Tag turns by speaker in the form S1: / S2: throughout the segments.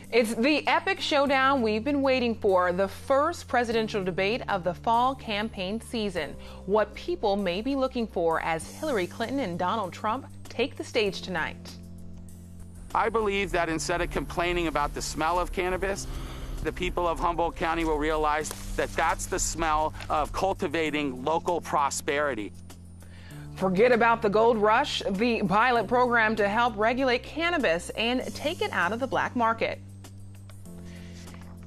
S1: It's the epic showdown we've been waiting for, the first presidential debate of the fall campaign season. What people may be looking for as Hillary Clinton and Donald Trump take the stage tonight.
S2: I believe that instead of complaining about the smell of cannabis, the people of Humboldt County will realize that that's the smell of cultivating local prosperity.
S1: Forget about the gold rush, the pilot program to help regulate cannabis and take it out of the black market.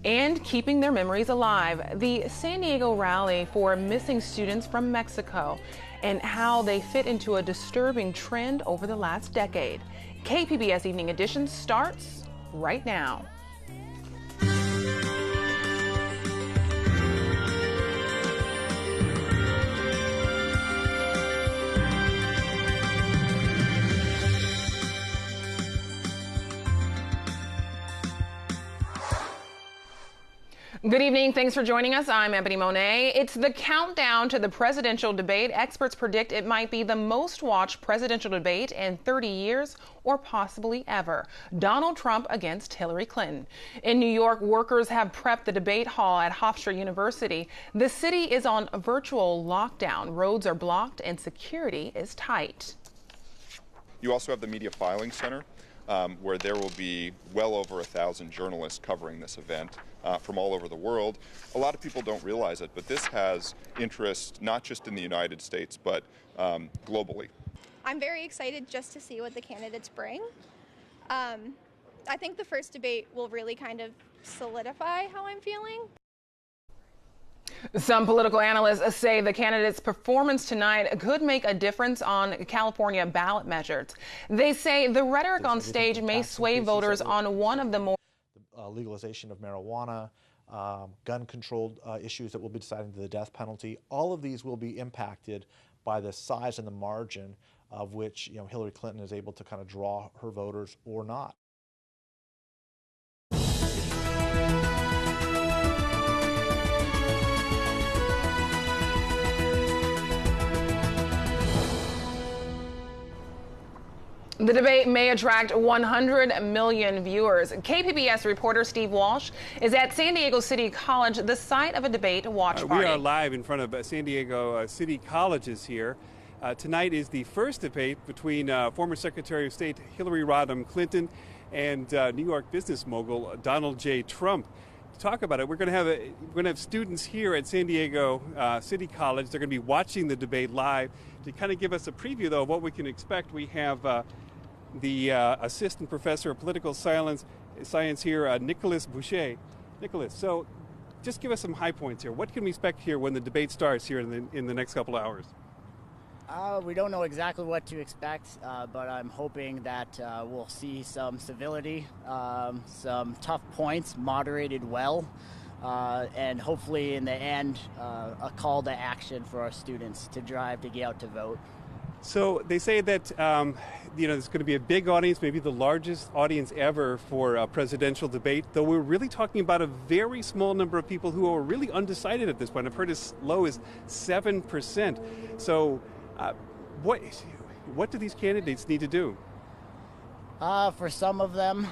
S1: And keeping their memories alive, the San Diego rally for missing students from Mexico and how they fit into a disturbing trend over the last decade. KPBS Evening Edition starts right now. Good evening. Thanks for joining us. I'm Ebony Monet. It's the countdown to the presidential debate. Experts predict it might be the most watched presidential debate in 30 years or possibly ever. Donald Trump against Hillary Clinton. In New York, workers have prepped the debate hall at Hofstra University. The city is on a virtual lockdown. Roads are blocked and security is tight.
S3: You also have the Media Filing Center, where there will be well over 1,000 journalists covering this event from all over the world. A lot of people don't realize it, but this has interest not just in the United States, but globally.
S4: I'm very excited just to see what the candidates bring. I think the first debate will really kind of solidify how I'm feeling.
S1: Some political analysts say the candidates' performance tonight could make a difference on California ballot measures. They say the rhetoric on stage may sway voters on one of the more
S5: legalization of marijuana, gun control issues that will be deciding to the death penalty. All of these will be impacted by the size and the margin of which Hillary Clinton is able to kind of draw her voters or not.
S1: The debate may attract 100 million viewers. KPBS reporter Steve Walsh is at San Diego City College, the site of a debate watch party.
S6: We are live in front of San Diego City Colleges here. Tonight is the first debate between former Secretary of State Hillary Rodham Clinton and New York business mogul Donald J. Trump. To talk about it, we're going to have students here at San Diego City College. They're going to be watching the debate live. To kind of give us a preview, though, of what we can expect, we have the assistant professor of political science here, Nicholas Boucher. Nicholas, so just give us some high points here. What can we expect here when the debate starts here in the next couple of hours?
S7: We don't know exactly what to expect, but I'm hoping that we'll see some civility, some tough points moderated well, and hopefully in the end a call to action for our students to drive to get out to vote.
S6: So they say that there's going to be a big audience, maybe the largest audience ever for a presidential debate, though we're really talking about a very small number of people who are really undecided at this point. I've heard as low as 7%. So what do these candidates need to do?
S7: For some of them,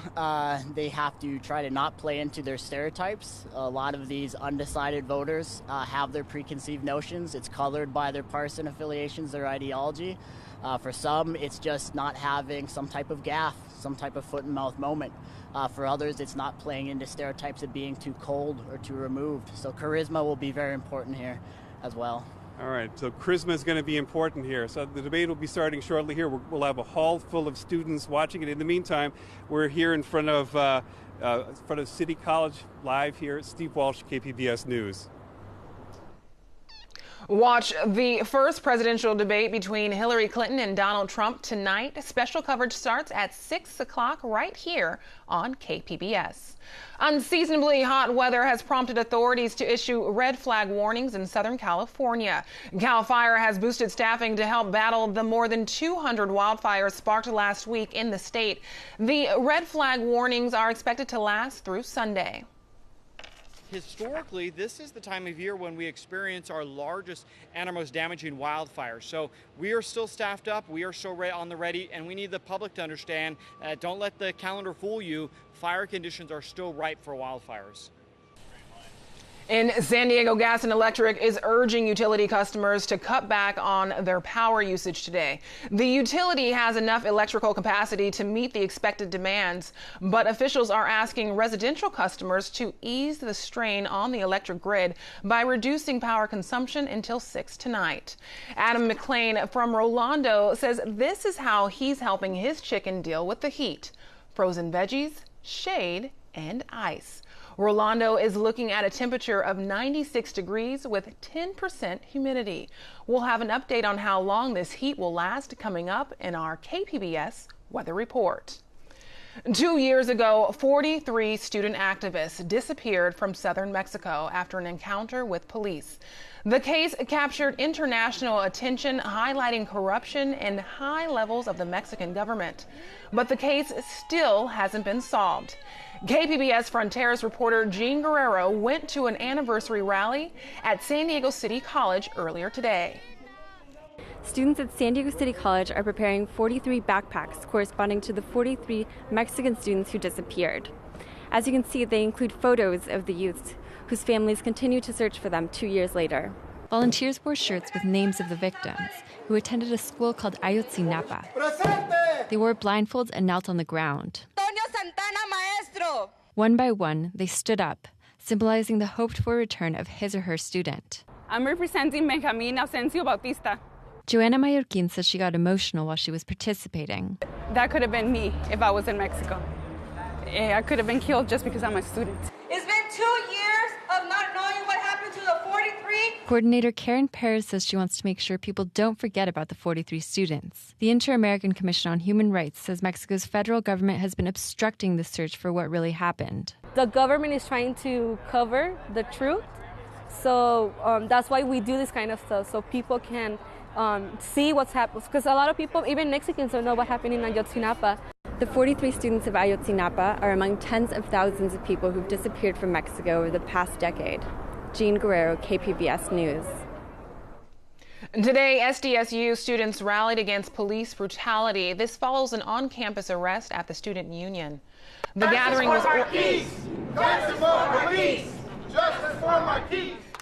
S7: they have to try to not play into their stereotypes. A lot of these undecided voters have their preconceived notions. It's colored by their partisan affiliations, their ideology. For some, it's just not having some type of gaffe, some type of foot-and-mouth moment. For others, it's not playing into stereotypes of being too cold or too removed. So charisma will be very important here as well.
S6: All right, so charisma is going to be important here. So the debate will be starting shortly here. We'll have a hall full of students watching it. In the meantime, we're here in front of City College live here. Steve Walsh, KPBS News.
S1: Watch the first presidential debate between Hillary Clinton and Donald Trump tonight. Special coverage starts at 6 o'clock right here on KPBS. Unseasonably hot weather has prompted authorities to issue red flag warnings in Southern California. CAL FIRE has boosted staffing to help battle the more than 200 wildfires sparked last week in the state. The red flag warnings are expected to last through Sunday.
S8: Historically, this is the time of year when we experience our largest and our most damaging wildfires. So we are still staffed up, we are still on the ready, and we need the public to understand, don't let the calendar fool you, fire conditions are still ripe for wildfires.
S1: And San Diego Gas and Electric is urging utility customers to cut back on their power usage today. The utility has enough electrical capacity to meet the expected demands, but officials are asking residential customers to ease the strain on the electric grid by reducing power consumption until 6 tonight. Adam McLean from Rolando says this is how he's helping his chicken deal with the heat: frozen veggies, shade, and ice. Rolando is looking at a temperature of 96 degrees with 10% humidity. We'll have an update on how long this heat will last coming up in our KPBS weather report. 2 years ago, 43 student activists disappeared from southern Mexico after an encounter with police. The case captured international attention, highlighting corruption and high levels of the Mexican government. But the case still hasn't been solved. KPBS Fronteras reporter Jean Guerrero went to an anniversary rally at San Diego City College earlier today.
S9: Students at San Diego City College are preparing 43 backpacks corresponding to the 43 Mexican students who disappeared. As you can see, they include photos of the youths whose families continue to search for them 2 years later. Volunteers wore shirts with names of the victims, who attended a school called Ayotzinapa. They wore blindfolds and knelt on the ground. One by one, they stood up, symbolizing the hoped-for return of his or her student.
S10: I'm representing Benjamin Asensio Bautista.
S9: Joanna Mallorquin says she got emotional while she was participating.
S10: That could have been me if I was in Mexico. I could have been killed just because I'm a student.
S11: It's been 2 years of not knowing what happened to the 43.
S9: Coordinator Karen Perez says she wants to make sure people don't forget about the 43 students. The Inter-American Commission on Human Rights says Mexico's federal government has been obstructing the search for what really happened.
S12: The government is trying to cover the truth, so that's why we do this kind of stuff, so people can see what's happened. Because a lot of people, even Mexicans, don't know what happened in Ayotzinapa.
S9: The 43 students of Ayotzinapa are among tens of thousands of people who've disappeared from Mexico over the past decade. Jean Guerrero, KPBS News.
S1: Today, SDSU students rallied against police brutality. This follows an on-campus arrest at the student union. The gathering was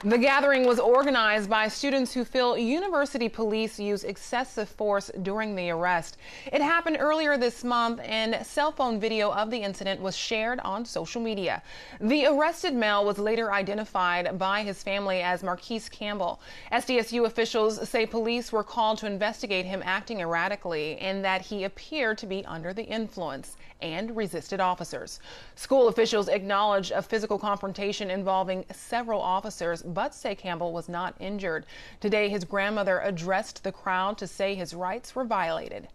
S1: The gathering was organized by students who feel university police use excessive force during the arrest. It happened earlier this month, and cell phone video of the incident was shared on social media. The arrested male was later identified by his family as Marquise Campbell. SDSU officials say police were called to investigate him acting erratically and that he appeared to be under the influence and resisted officers. School officials acknowledged a physical confrontation involving several officers, but say Campbell was not injured. Today, his grandmother addressed the crowd to say his rights were violated.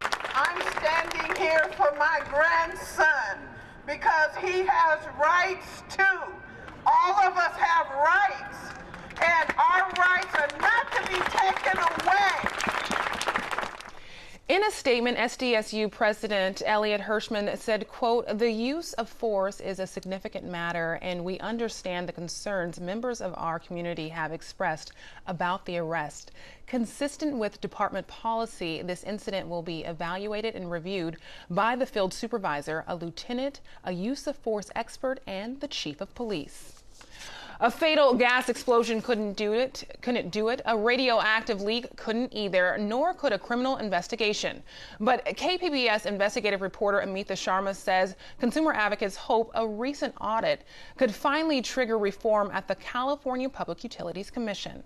S13: I'm standing here for my grandson because he has rights too. All of us have rights, and our rights are not to be taken away.
S1: In a statement, SDSU President Elliot Hirschman said, quote, "The use of force is a significant matter, and we understand the concerns members of our community have expressed about the arrest. Consistent with department policy, this incident will be evaluated and reviewed by the field supervisor, a lieutenant, a use of force expert, and the chief of police." A fatal gas explosion couldn't do it. A radioactive leak couldn't either, nor could a criminal investigation. But KPBS investigative reporter Amita Sharma says consumer advocates hope a recent audit could finally trigger reform at the California Public Utilities Commission.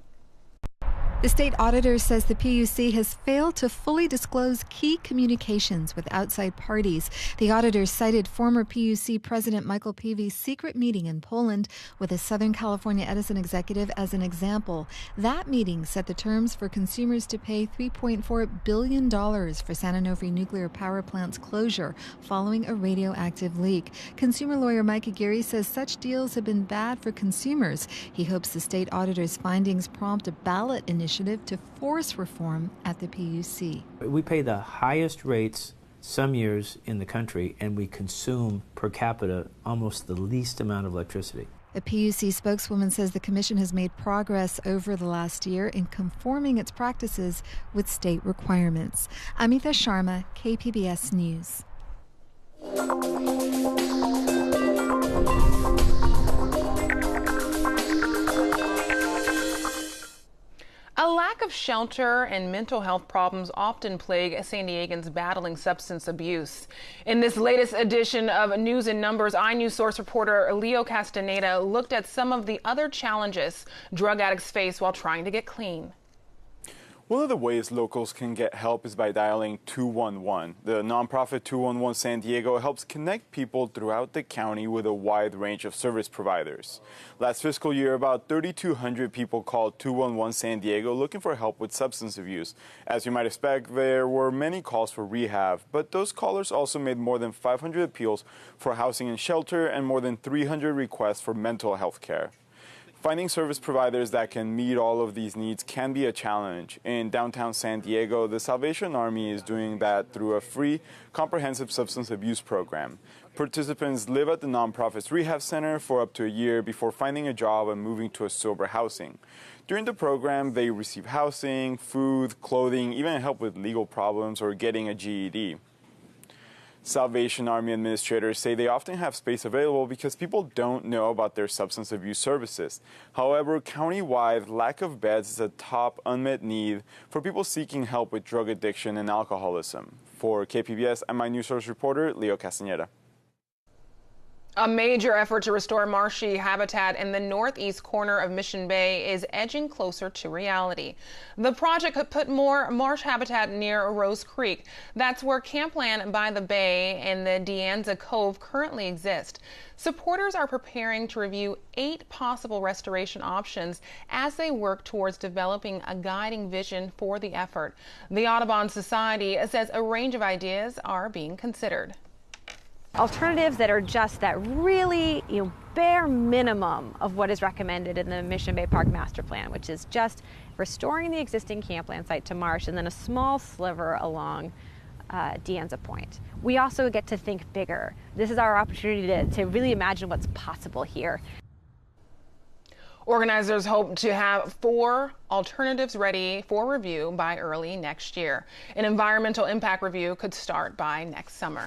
S14: The state auditor says the PUC has failed to fully disclose key communications with outside parties. The auditor cited former PUC President Michael Peavy's secret meeting in Poland with a Southern California Edison executive as an example. That meeting set the terms for consumers to pay $3.4 billion for San Onofre nuclear power plant's closure following a radioactive leak. Consumer lawyer Mike Aguirre says such deals have been bad for consumers. He hopes the state auditor's findings prompt a ballot initiative to force reform at the PUC.
S15: We pay the highest rates some years in the country, and we consume per capita almost the least amount of electricity.
S14: A PUC spokeswoman says the commission has made progress over the last year in conforming its practices with state requirements. Amita Sharma, KPBS News.
S1: A lack of shelter and mental health problems often plague San Diegans battling substance abuse. In this latest edition of News and Numbers, iNews Source reporter Leo Castaneda looked at some of the other challenges drug addicts face while trying to get clean.
S16: One of the ways locals can get help is by dialing 211. The nonprofit 211 San Diego helps connect people throughout the county with a wide range of service providers. Last fiscal year, about 3,200 people called 211 San Diego looking for help with substance abuse. As you might expect, there were many calls for rehab, but those callers also made more than 500 appeals for housing and shelter and more than 300 requests for mental health care. Finding service providers that can meet all of these needs can be a challenge. In downtown San Diego, the Salvation Army is doing that through a free, comprehensive substance abuse program. Participants live at the nonprofit's rehab center for up to a year before finding a job and moving to a sober housing. During the program, they receive housing, food, clothing, even help with legal problems or getting a GED. Salvation Army administrators say they often have space available because people don't know about their substance abuse services. However, countywide, lack of beds is a top unmet need for people seeking help with drug addiction and alcoholism. For KPBS, I'm iNews Source reporter Leo Castaneda.
S1: A major effort to restore marshy habitat in the northeast corner of Mission Bay is edging closer to reality. The project could put more marsh habitat near Rose Creek. That's where campland by the bay and the De Anza Cove currently exist. Supporters are preparing to review 8 possible restoration options as they work towards developing a guiding vision for the effort. The Audubon Society says a range of ideas are being considered.
S17: Alternatives that are just that really, bare minimum of what is recommended in the Mission Bay Park Master Plan, which is just restoring the existing campland site to marsh and then a small sliver along De Anza Point. We also get to think bigger. This is our opportunity to really imagine what's possible here.
S1: Organizers hope to have 4 alternatives ready for review by early next year. An environmental impact review could start by next summer.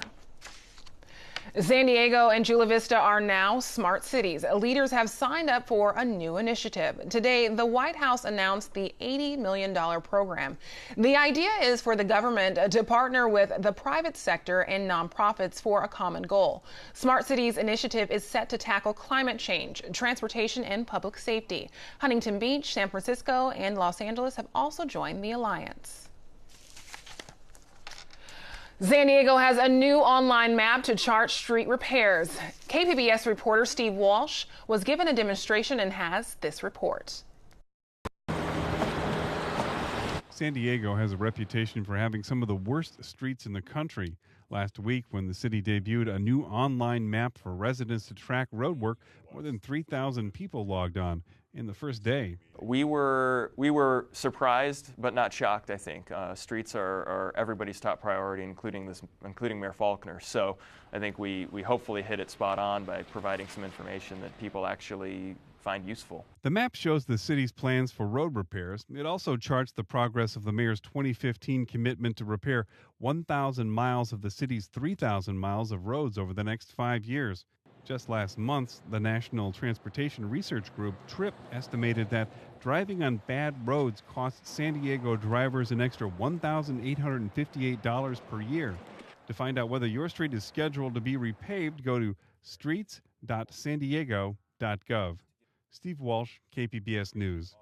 S1: San Diego and Chula Vista are now smart cities. Leaders have signed up for a new initiative. Today, the White House announced the $80 million program. The idea is for the government to partner with the private sector and nonprofits for a common goal. Smart Cities initiative is set to tackle climate change, transportation, and public safety. Huntington Beach, San Francisco, and Los Angeles have also joined the alliance. San Diego has a new online map to chart street repairs. KPBS reporter Steve Walsh was given a demonstration and has this report.
S6: San Diego has a reputation for having some of the worst streets in the country. Last week, when the city debuted a new online map for residents to track road work, more than 3,000 people logged on in the first day.
S18: We were surprised, but not shocked, I think. Streets are everybody's top priority, including Mayor Faulkner. So I think we hopefully hit it spot on by providing some information that people actually find useful.
S6: The map shows the city's plans for road repairs. It also charts the progress of the mayor's 2015 commitment to repair 1,000 miles of the city's 3,000 miles of roads over the next 5 years. Just last month, the National Transportation Research Group, TRIP, estimated that driving on bad roads costs San Diego drivers an extra $1,858 per year. To find out whether your street is scheduled to be repaved, go to streets.sandiego.gov. Steve Walsh, KPBS News.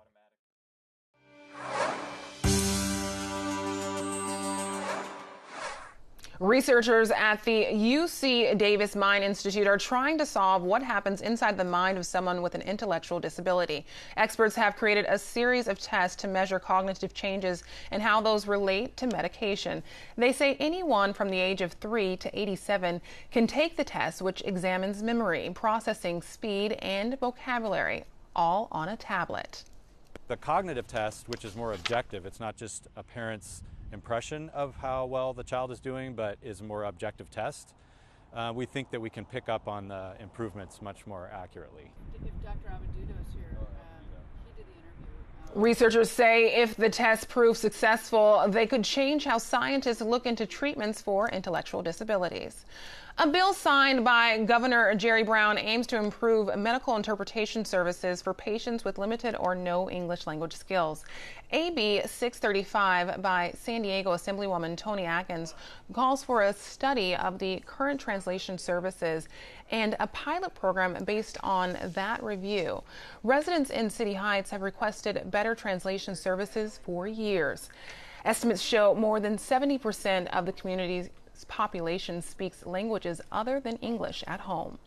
S1: Researchers at the UC Davis Mind Institute are trying to solve what happens inside the mind of someone with an intellectual disability. Experts have created a series of tests to measure cognitive changes and how those relate to medication. They say anyone from the age of 3 to 87 can take the test, which examines memory, processing speed, and vocabulary, all on a tablet.
S19: The cognitive test, which is more objective, it's not just a parent's impression of how well the child is doing, but is a more objective test. we think that we can pick up on the improvements much more accurately.
S10: If Dr. Avendudo's here, he did the interview.
S1: Researchers say if the test proves successful, they could change how scientists look into treatments for intellectual disabilities. A bill signed by Governor Jerry Brown aims to improve medical interpretation services for patients with limited or no English language skills. AB 635 by San Diego Assemblywoman Toni Atkins calls for a study of the current translation services and a pilot program based on that review. Residents in City Heights have requested better translation services for years. Estimates show more than 70% of the community's population speaks languages other than English at home.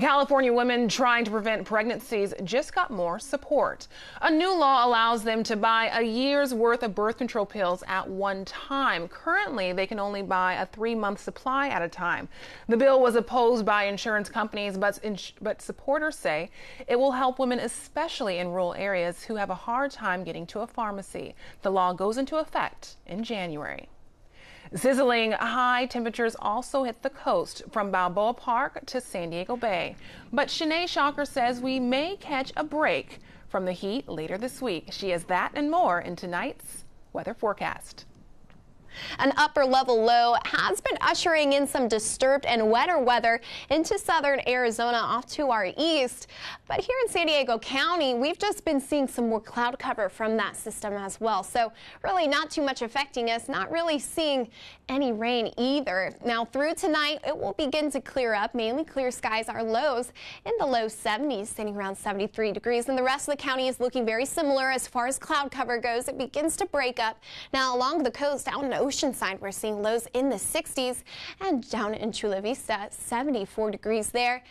S1: California women trying to prevent pregnancies just got more support. A new law allows them to buy a year's worth of birth control pills at one time. Currently, they can only buy a 3-month supply at a time. The bill was opposed by insurance companies, but supporters say it will help women, especially in rural areas, who have a hard time getting to a pharmacy. The law goes into effect in January. Sizzling high temperatures also hit the coast from Balboa Park to San Diego Bay. But Shanae Shocker says we may catch a break from the heat later this week. She has that and more in tonight's weather forecast.
S20: An upper level low has been ushering in some disturbed and wetter weather into southern Arizona off to our east. But here in San Diego County, we've just been seeing some more cloud cover from that system as well. So really not too much affecting us, not really seeing any rain either. Now through tonight, it will begin to clear up. Mainly clear skies, our lows in the low 70s, sitting around 73 degrees. And the rest of the county is looking very similar as far as cloud cover goes. It begins to break up. Now along the coast, out in the Oceanside, we're seeing lows in the 60s, and down in Chula Vista, 74 degrees there.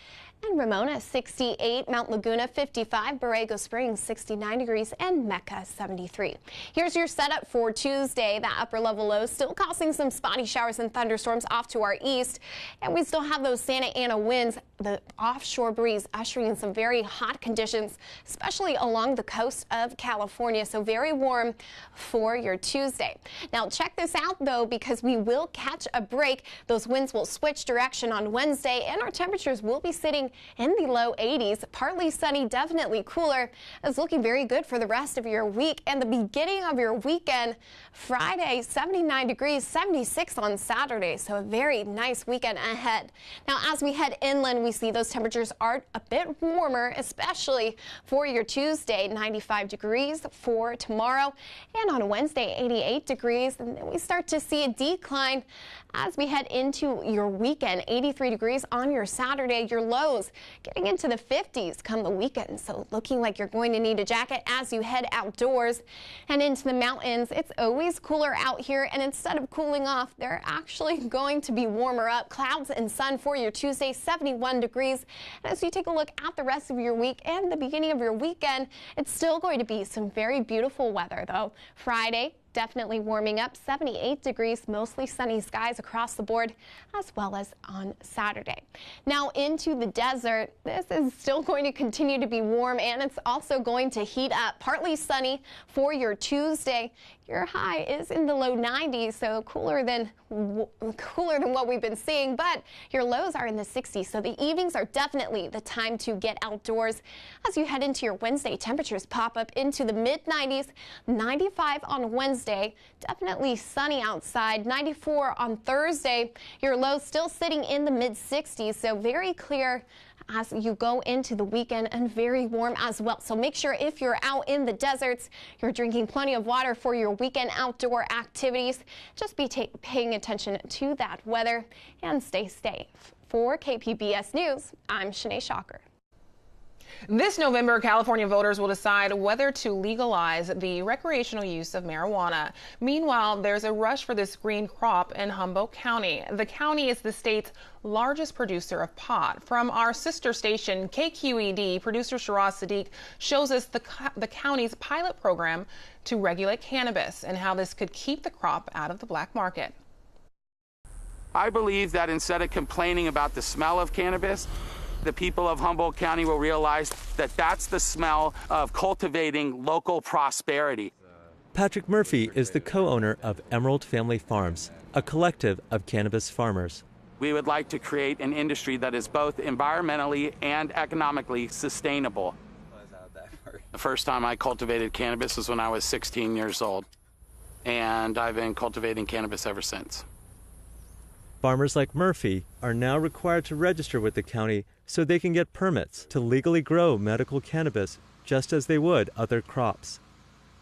S20: And Ramona, 68, Mount Laguna, 55, Borrego Springs, 69 degrees, and Mecca, 73. Here's your setup for Tuesday. That upper level low still causing some spotty showers and thunderstorms off to our east. And we still have those Santa Ana winds, the offshore breeze ushering in some very hot conditions, especially along the coast of California. So very warm for your Tuesday. Now check this out, though, because we will catch a break. Those winds will switch direction on Wednesday, and our temperatures will be sitting in the low 80s. Partly sunny, definitely cooler. It's looking very good for the rest of your week and the beginning of your weekend. Friday, 79 degrees, 76 on Saturday. So a very nice weekend ahead. Now, as we head inland, we see those temperatures are a bit warmer, especially for your Tuesday, 95 degrees for tomorrow. And on Wednesday, 88 degrees. And then we start to see a decline as we head into your weekend. 83 degrees on your Saturday. Your lows getting into the 50s come the weekend. So looking like you're going to need a jacket as you head outdoors and into the mountains. It's always cooler out here, and instead of cooling off, they're actually going to be warmer up. Clouds and sun for your Tuesday, 71 degrees. And as you take a look at the rest of your week and the beginning of your weekend, it's still going to be some very beautiful weather, though. Friday, definitely warming up, 78 degrees, mostly sunny skies across the board, as well as on Saturday. Now into the desert, this is still going to continue to be warm, and it's also going to heat up. Partly sunny for your Tuesday. Your high is in the low 90s, so cooler than what we've been seeing, but your lows are in the 60s, so the evenings are definitely the time to get outdoors. As you head into your Wednesday, temperatures pop up into the mid-90s, 95 on Wednesday, definitely sunny outside, 94 on Thursday. Your lows still sitting in the mid-60s, so very clear as you go into the weekend, and very warm as well. So make sure if you're out in the deserts, you're drinking plenty of water for your weekend outdoor activities. Just be paying attention to that weather and stay safe. For KPBS News, I'm Shanae Shocker.
S1: This November, California voters will decide whether to legalize the recreational use of marijuana. Meanwhile, there's a rush for this green crop in Humboldt County. The county is the state's largest producer of pot. From our sister station, KQED, producer Shiraz Sadiq shows us the county's pilot program to regulate cannabis and how this could keep the crop out of the black market.
S2: I believe that instead of complaining about the smell of cannabis, the people of Humboldt County will realize that that's the smell of cultivating local prosperity.
S21: Patrick Murphy is the co-owner of Emerald Family Farms, a collective of cannabis farmers.
S2: We would like to create an industry that is both environmentally and economically sustainable. The first time I cultivated cannabis was when I was 16 years old, and I've been cultivating cannabis ever since.
S21: Farmers like Murphy are now required to register with the county so they can get permits to legally grow medical cannabis just as they would other crops.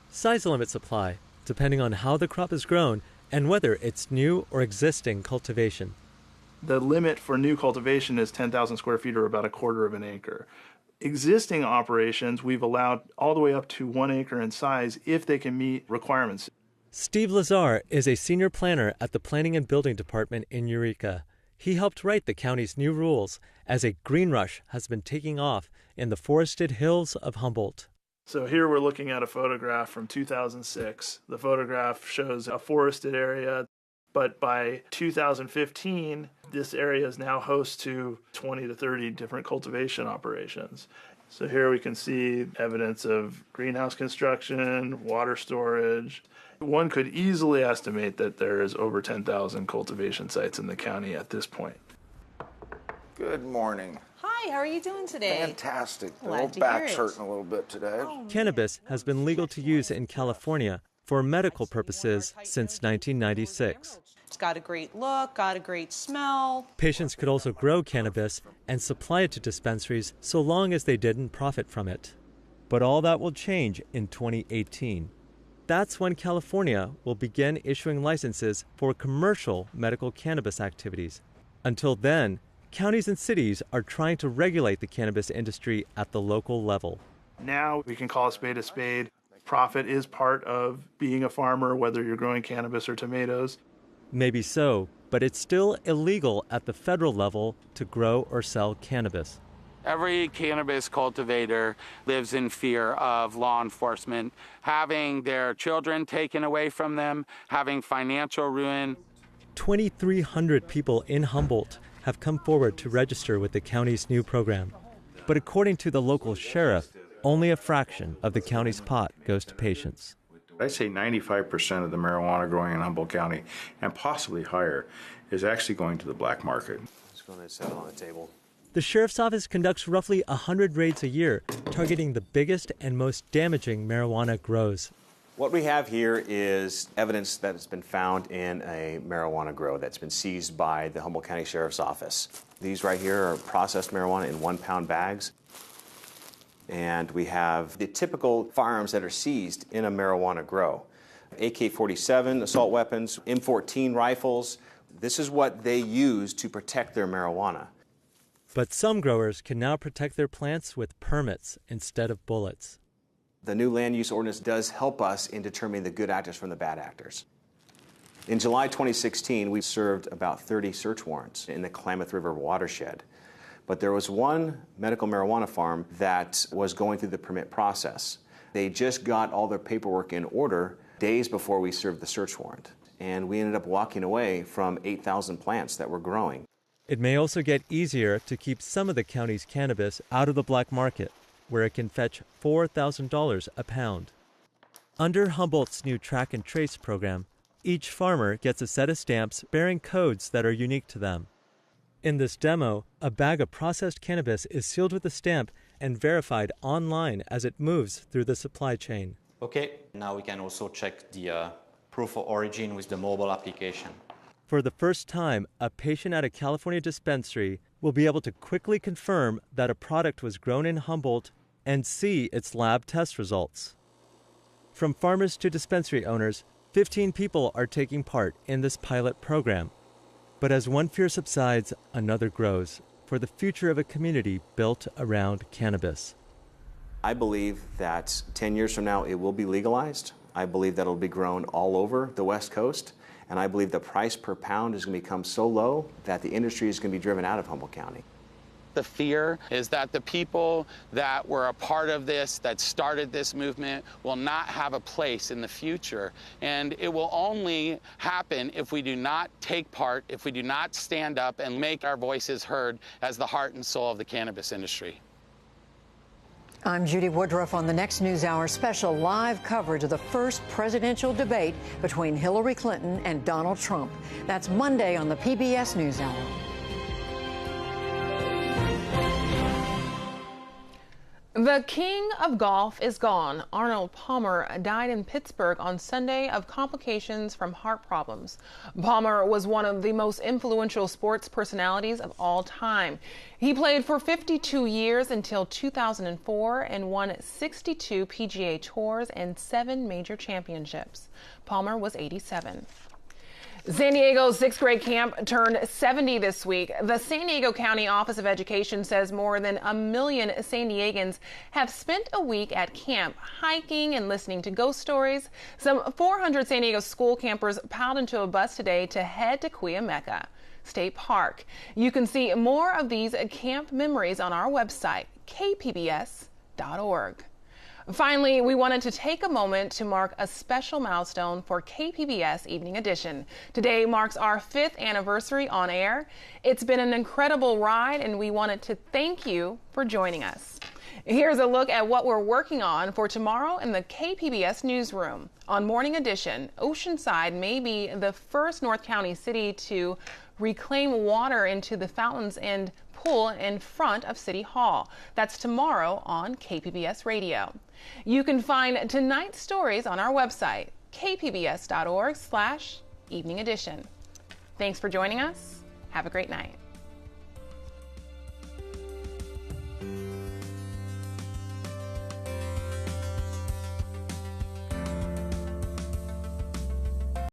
S21: Size limits apply, depending on how the crop is grown and whether it's new or existing cultivation.
S22: The limit for new cultivation is 10,000 square feet or about a quarter of an acre. Existing operations, we've allowed all the way up to 1 acre in size if they can meet requirements.
S21: Steve Lazar is a senior planner at the Planning and Building Department in Eureka. He helped write the county's new rules as a green rush has been taking off in the forested hills of Humboldt.
S22: So here we're looking at a photograph from 2006. The photograph shows a forested area, but by 2015, this area is now host to 20 to 30 different cultivation operations. So here we can see evidence of greenhouse construction, water storage. One could easily estimate that there is over 10,000 cultivation sites in the county at this point.
S23: Good morning.
S24: Hi, how are you doing today?
S23: Fantastic. The
S24: Glad
S23: old
S24: to hear
S23: back's
S24: it.
S23: hurting a little bit today.
S21: Cannabis has been legal to use in California for medical purposes since 1996.
S24: It's got a great look, got a great smell.
S21: Patients could also grow cannabis and supply it to dispensaries so long as they didn't profit from it. But all that will change in 2018. That's when California will begin issuing licenses for commercial medical cannabis activities. Until then, counties and cities are trying to regulate the cannabis industry at the local level.
S22: Now we can call a spade a spade. Profit is part of being a farmer, whether you're growing cannabis or tomatoes.
S21: Maybe so, but it's still illegal at the federal level to grow or sell cannabis.
S2: Every cannabis cultivator lives in fear of law enforcement, having their children taken away from them, having financial ruin.
S21: 2,300 people in Humboldt have come forward to register with the county's new program. But according to the local sheriff, only a fraction of the county's pot goes to patients.
S23: I'd say 95% of the marijuana growing in Humboldt County, and possibly higher, is actually going to the black market.
S25: It's going to settle on the table.
S21: The sheriff's office conducts roughly 100 raids a year, targeting the biggest and most damaging marijuana grows.
S25: What we have here is evidence that has been found in a marijuana grow that's been seized by the Humboldt County Sheriff's Office. These right here are processed marijuana in 1-pound bags. And we have the typical firearms that are seized in a marijuana grow. AK-47 assault weapons, M14 rifles. This is what they use to protect their marijuana.
S21: But some growers can now protect their plants with permits instead of bullets.
S25: The new land use ordinance does help us in determining the good actors from the bad actors. In July 2016, we served about 30 search warrants in the Klamath River watershed. But there was one medical marijuana farm that was going through the permit process. They just got all their paperwork in order days before we served the search warrant. And we ended up walking away from 8,000 plants that were growing.
S21: It may also get easier to keep some of the county's cannabis out of the black market, where it can fetch $4,000 a pound. Under Humboldt's new track and trace program, each farmer gets a set of stamps bearing codes that are unique to them. In this demo, a bag of processed cannabis is sealed with a stamp and verified online as it moves through the supply chain.
S26: Okay, now we can also check the proof of origin with the mobile application.
S21: For the first time, a patient at a California dispensary will be able to quickly confirm that a product was grown in Humboldt and see its lab test results. From farmers to dispensary owners, 15 people are taking part in this pilot program. But as one fear subsides, another grows for the future of a community built around cannabis.
S25: I believe that 10 years from now it will be legalized. I believe that it'll be grown all over the West Coast. And I believe the price per pound is going to become so low that the industry is going to be driven out of Humboldt County.
S2: The fear is that the people that were a part of this, that started this movement, will not have a place in the future. And it will only happen if we do not take part, if we do not stand up and make our voices heard as the heart and soul of the cannabis industry.
S27: I'm Judy Woodruff on the Next News Hour special live coverage of the first presidential debate between Hillary Clinton and Donald Trump. That's Monday on the PBS NewsHour.
S1: The king of golf is gone. Arnold Palmer died in Pittsburgh on Sunday of complications from heart problems. Palmer was one of the most influential sports personalities of all time. He played for 52 years until 2004 and won 62 PGA Tours and 7 major championships. Palmer was 87. San Diego's 6th grade camp turned 70 this week. The San Diego County Office of Education says more than 1 million San Diegans have spent a week at camp, hiking and listening to ghost stories. Some 400 San Diego school campers piled into a bus today to head to Cuyamaca State Park. You can see more of these camp memories on our website, kpbs.org. Finally, we wanted to take a moment to mark a special milestone for KPBS Evening Edition. Today marks our 5th anniversary on air. It's been an incredible ride, and we wanted to thank you for joining us. Here's a look at what we're working on for tomorrow in the KPBS newsroom. On Morning Edition, Oceanside may be the first North County city to reclaim water into the fountains and pool in front of City Hall. That's tomorrow on KPBS Radio. You can find tonight's stories on our website, kpbs.org/evening edition. Thanks for joining us. Have a great night.